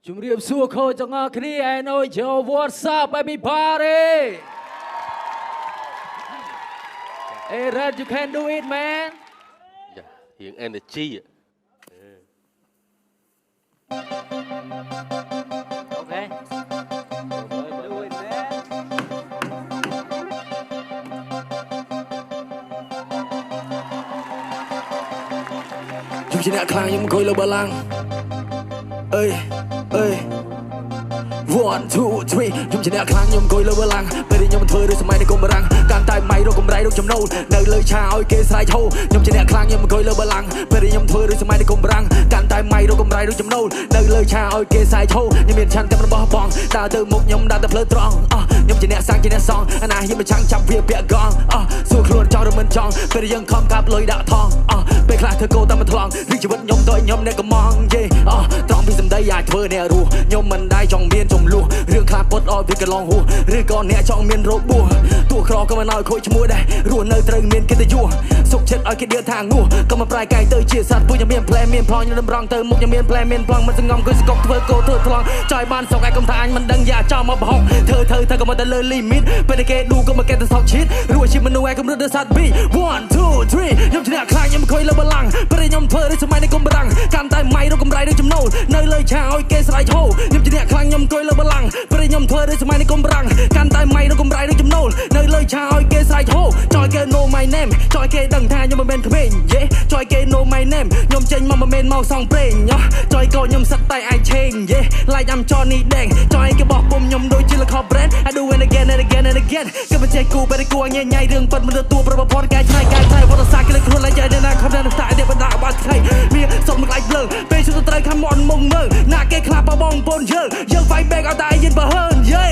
Chumriam Suko Tangakni, I know Joe, what's up, everybody? Hey, Red, you can do it, man. Yeah, hiện energy. Okay. Do it, man. Chúng chỉ nè khang nhưng coi lâu ba lang. Ơi, ơi. 1, 2, 3 ខ្ញុំជាអ្នកខ្លាំងខ្ញុំអង្គុយលើបលាំងពេលដែលខ្ញុំធ្វើរឿងសម័យនៃកុំបារាំងកាន់តែម៉ៃរកកម្រៃរកចំណូលនៅលើឆាឲ្យគេស្រែកហូខ្ញុំជាអ្នកខ្លាំងខ្ញុំអង្គុយលើបលាំងពេលដែលខ្ញុំធ្វើរឿងសម័យនៃកុំបារាំងកាន់តែម៉ៃរកកម្រៃរកចំណូលនៅលើឆាឲ្យគេស្រែកហូខ្ញុំមានឆន្ទៈរបស់បងដើរទៅមុខខ្ញុំដើរទៅផ្លូវត្រង់ខ្ញុំជាអ្នកសាំងជាអ្នកសងអាណាខ្ញុំមិនឆាំងចាប់វាពាក់កងសួរខ្លួនចង់ឬមិនចង់ពេលដែលយើងខំកាប់លុយដាក់ថងពេលខ្លះធ្វើកោតាមមិនថ្លង់រីកជីវិតខ្ញុំទៅខ្ញុំអ្នកកំងយេត្រង់ពីសម្ដីអាចធ្វើអ្នករស់ខ្ញុំមិនដែរចង់មានចំនួនរឿងខ្លះពត់អត់វាកន្លងហួសឬក៏អ្នកចង់មានរោគបួសទោះក្រក៏មិនឲ្យខូចឈ្មោះដែររស់នៅត្រូវមានកិត្តិយសសុខចិត្តឲ្យគេដៀលថាងួសក៏មិនប្រែកាយទៅជាសត្វពួកខ្ញុំមានផ្លែមានផងខ្ញុំរំទៅមុខខ្ញុំមានផ្លែមានប្លង់មិនសងំគឺស្កប់ធ្វើកោធ្វើថ្លង់ចៃបានសោកឯកុំថាអញមិនដឹងយ៉ាចោលមកបោកធ្វើក៏មកតែលើ limit ពេលគេឌូក៏មកគេទៅសោកឈិតរស់ជាមនុស្សឯកម្រិតដូចសត្វ B 1 2 3ខ្ញុំជាអ្នកខ្លាំងខ្ញុំអង្គុយលើបល្ល័ង្កពេលខ្ញុំធ្វើរឿងសម័យនៃកុំបារាំងកាន់តែម៉ៃរកកម្រៃដូចចំណូលនៅលើឆាឲ្យគេស្រែកហូខ្ញុំជាអ្នកខ្លាំងខ្ញុំអង្គុយលើបល្ល័ង្កពេលខ្ញុំធ្វើរឿងសម័យនៃកុំបារាំងកាន់តែម៉ៃរកកម្រៃដូចចំណូលនៅលើឆាឲ្យគេស្រែកហូចឲ្យគេ know my name ចឲ្យគេដឹងថាខ្ញុំមិនមែនក្មេងយេចឲ្យគេ know my name ខ្ញុំចេញមកមិនមែនមកសងព្រេងចឲ្យកោខ្ញុំសឹកតែអាចឆេងយេ like I'm Johnny Dang ចឲ្យគេបោះពុំខ្ញុំដូចជាលខោ brand I do it again and again and again គេមិនចេះគូបែរគួរញ៉ៃរឿងប៉ិតមិនទទួលប្រព័ន្ធកាយឆ្នៃវត្តសាស្ត្រគេលេចខ្លួនឡើងចៃណាខំតែតែទេបណ្ដាបាត់ថ្ងៃមានសុំមកឡាយលើពេលជួយត្រូវខំមន់មុំមើលណាគេខ្លាប់បងប្អូនយើង fight back ឲ្យតែយិនបើហើនយេ